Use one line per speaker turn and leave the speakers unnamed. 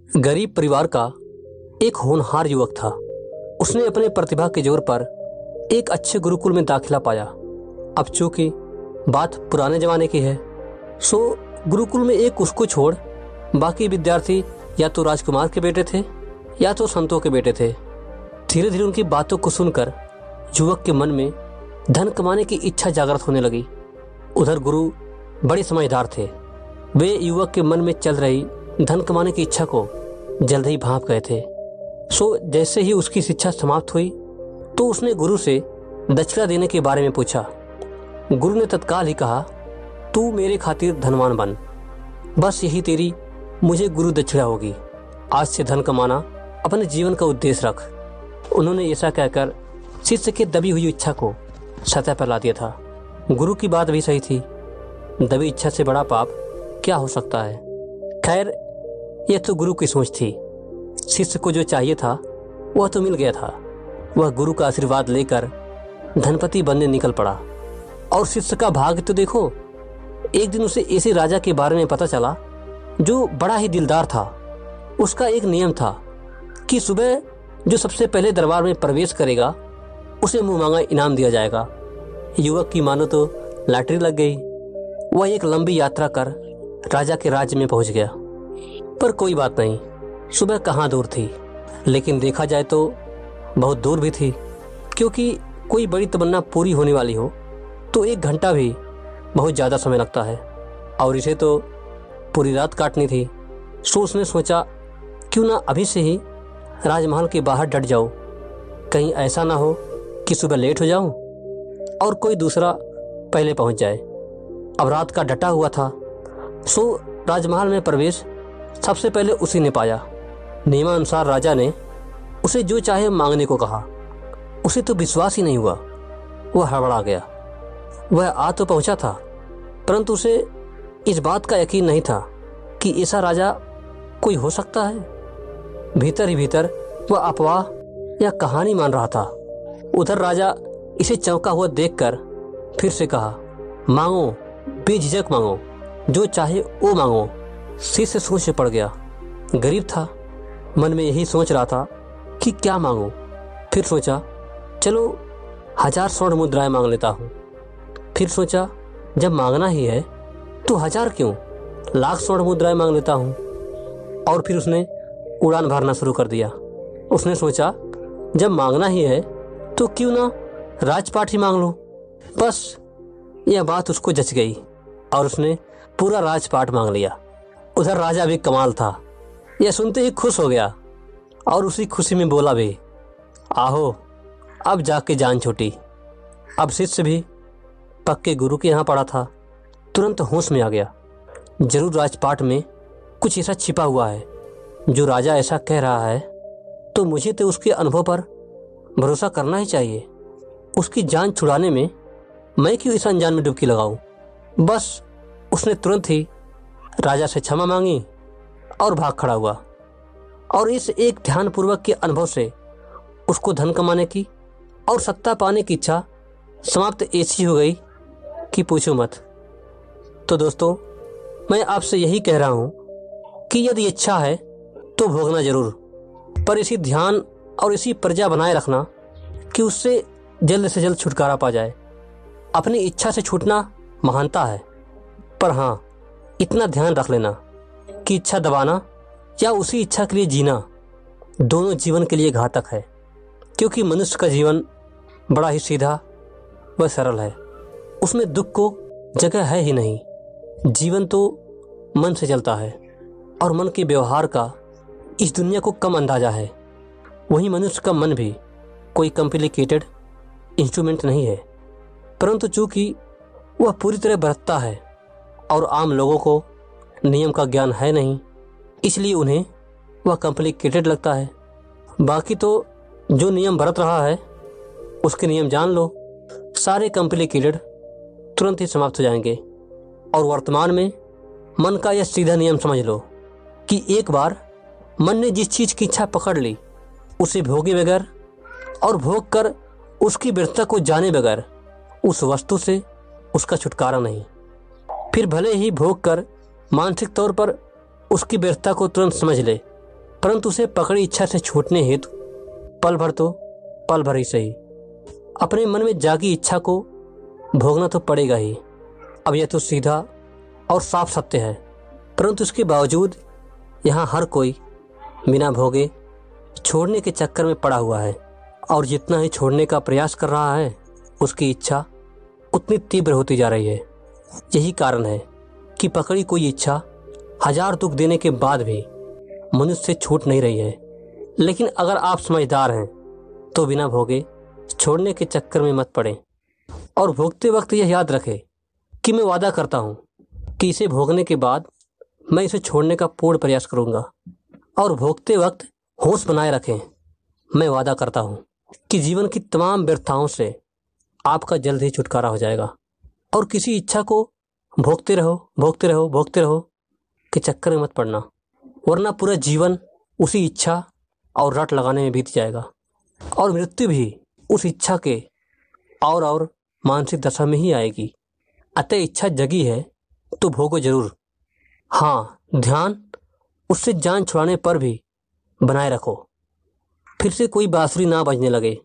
गरीब परिवार का एक होनहार युवक था। उसने अपने प्रतिभा के जोर पर एक अच्छे गुरुकुल में दाखिला पाया। अब चूंकि बात पुराने जमाने की है, सो गुरुकुल में एक उसको छोड़ बाकी विद्यार्थी या तो राजकुमार के बेटे थे या तो संतों के बेटे थे। धीरे धीरे उनकी बातों को सुनकर युवक के मन में धन कमाने की इच्छा जागृत होने लगी। उधर गुरु बड़े समझदार थे। वे युवक के मन में चल रही धन कमाने की इच्छा को जल्द ही भांप गए थे। सो जैसे ही उसकी शिक्षा समाप्त हुई तो उसने गुरु से दक्षिणा देने के बारे में पूछा। गुरु ने तत्काल ही कहा, तू मेरे खातिर धनवान बन, बस यही तेरी मुझे गुरु दक्षिणा होगी। आज से धन कमाना अपने जीवन का उद्देश्य रख। उन्होंने ऐसा कहकर शिष्य के दबी हुई इच्छा को सतह पर ला दिया था। गुरु की बात भी सही थी। दबी इच्छा से बड़ा पाप क्या हो सकता है। खैर, यह तो गुरु की सोच थी। शिष्य को जो चाहिए था वह तो मिल गया था। वह गुरु का आशीर्वाद लेकर धनपति बनने निकल पड़ा। और शिष्य का भाग्य तो देखो, एक दिन उसे ऐसे राजा के बारे में पता चला जो बड़ा ही दिलदार था। उसका एक नियम था कि सुबह जो सबसे पहले दरबार में प्रवेश करेगा उसे मुंह मांगा इनाम दिया जाएगा। युवक की मानो तो लॉटरी लग गई। वह एक लंबी यात्रा कर राजा के राज्य में पहुंच गया। पर कोई बात नहीं, सुबह कहाँ दूर थी, लेकिन देखा जाए तो बहुत दूर भी थी, क्योंकि कोई बड़ी तमन्ना पूरी होने वाली हो तो 1 घंटा भी बहुत ज़्यादा समय लगता है, और इसे तो पूरी रात काटनी थी। सो उसने सोचा, क्यों ना अभी से ही राजमहल के बाहर डट जाऊं, कहीं ऐसा ना हो कि सुबह लेट हो जाऊं और कोई दूसरा पहले पहुंच जाए। अब रात का डटा हुआ था, सो राजमहल में प्रवेश सबसे पहले उसी ने पाया। नियमानुसार राजा ने उसे जो चाहे मांगने को कहा। उसे तो विश्वास ही नहीं हुआ। वह हड़बड़ा गया। वह आ तो पहुंचा था, परंतु उसे इस बात का यकीन नहीं था कि ऐसा राजा कोई हो सकता है। भीतर ही भीतर वह अफवाह या कहानी मान रहा था। उधर राजा इसे चौंका हुआ देखकर फिर से कहा, मांगो, बेझिझक मांगो, जो चाहे वो मांगो। शिष्य सोच में पड़ गया। गरीब था, मन में यही सोच रहा था कि क्या मांगो। फिर सोचा, चलो 1000 स्वर्ण मुद्राएं मांग लेता हूँ। फिर सोचा, जब मांगना ही है तो 1000 क्यों, 1,00,000 स्वर्ण मुद्राएं मांग लेता हूँ। और फिर उसने उड़ान भरना शुरू कर दिया। उसने सोचा, जब मांगना ही है तो क्यों ना राजपाट ही मांग लो। बस यह बात उसको जच गई और उसने पूरा राजपाट मांग लिया। उधर राजा भी कमाल था। यह सुनते ही खुश हो गया और उसी खुशी में बोला भी, आहो, अब जाके जान छूटी। अब शिष्य भी पक्के गुरु के यहाँ पड़ा था। तुरंत होश में आ गया, जरूर राजपाट में कुछ ऐसा छिपा हुआ है। जो राजा ऐसा कह रहा है तो मुझे तो उसके अनुभव पर भरोसा करना ही चाहिए। उसकी जान छुड़ाने में मैं क्यों इस अनजान में डुबकी लगाऊं। बस उसने तुरंत ही राजा से क्षमा मांगी और भाग खड़ा हुआ। और इस एक ध्यानपूर्वक के अनुभव से उसको धन कमाने की और सत्ता पाने की इच्छा समाप्त ऐसी हो गई कि पूछो मत। तो दोस्तों, मैं आपसे यही कह रहा हूं कि यदि इच्छा है तो भोगना जरूर, पर इसी ध्यान और इसी प्रजा बनाए रखना कि उससे जल्द से जल्द छुटकारा पा जाए। अपनी इच्छा से छूटना महानता है, पर हाँ, इतना ध्यान रख लेना कि इच्छा दबाना या उसी इच्छा के लिए जीना दोनों जीवन के लिए घातक है। क्योंकि मनुष्य का जीवन बड़ा ही सीधा व सरल है। उसमें दुख को जगह है ही नहीं। जीवन तो मन से चलता है और मन के व्यवहार का इस दुनिया को कम अंदाजा है। वहीं मनुष्य का मन भी कोई कॉम्प्लिकेटेड इंस्ट्रूमेंट नहीं है, परंतु चूंकि वह पूरी तरह बरतता है और आम लोगों को नियम का ज्ञान है नहीं, इसलिए उन्हें वह कॉम्प्लिकेटेड लगता है। बाकी तो जो नियम बरत रहा है उसके नियम जान लो, सारे कॉम्प्लिकेटेड तुरंत ही समाप्त हो जाएंगे। और वर्तमान में मन का यह सीधा नियम समझ लो कि एक बार मन ने जिस चीज़ की इच्छा पकड़ ली, उसे भोगे बगैर और भोग कर उसकी व्यर्थता को जाने बगैर उस वस्तु से उसका छुटकारा नहीं। फिर भले ही भोग कर मानसिक तौर पर उसकी व्यर्थता को तुरंत समझ ले, परंतु उसे पकड़ी इच्छा से छूटने हेतु पल भर तो पल भर ही सही अपने मन में जागी इच्छा को भोगना तो पड़ेगा ही। अब यह तो सीधा और साफ सत्य है, परंतु इसके बावजूद यहाँ हर कोई बिना भोगे छोड़ने के चक्कर में पड़ा हुआ है, और जितना ही छोड़ने का प्रयास कर रहा है उसकी इच्छा उतनी तीव्र होती जा रही है। यही कारण है कि पकड़ी कोई इच्छा हजार दुख देने के बाद भी मनुष्य से छूट नहीं रही है। लेकिन अगर आप समझदार हैं तो बिना भोगे छोड़ने के चक्कर में मत पड़ें, और भोगते वक्त यह याद रखें कि मैं वादा करता हूँ कि इसे भोगने के बाद मैं इसे छोड़ने का पूर्ण प्रयास करूँगा। और भोगते वक्त होश बनाए रखें, मैं वादा करता हूँ कि जीवन की तमाम व्यर्थताओं से आपका जल्द ही छुटकारा हो जाएगा। और किसी इच्छा को भोगते रहो भोगते रहो भोगते रहो के चक्कर में मत पड़ना, वरना पूरा जीवन उसी इच्छा और रट लगाने में बीत जाएगा, और मृत्यु भी उस इच्छा के और मानसिक दशा में ही आएगी। अतः इच्छा जगी है तो भोगो जरूर। हाँ, ध्यान उससे जान छुड़ाने पर भी बनाए रखो, फिर से कोई बांसुरी ना बजने लगे।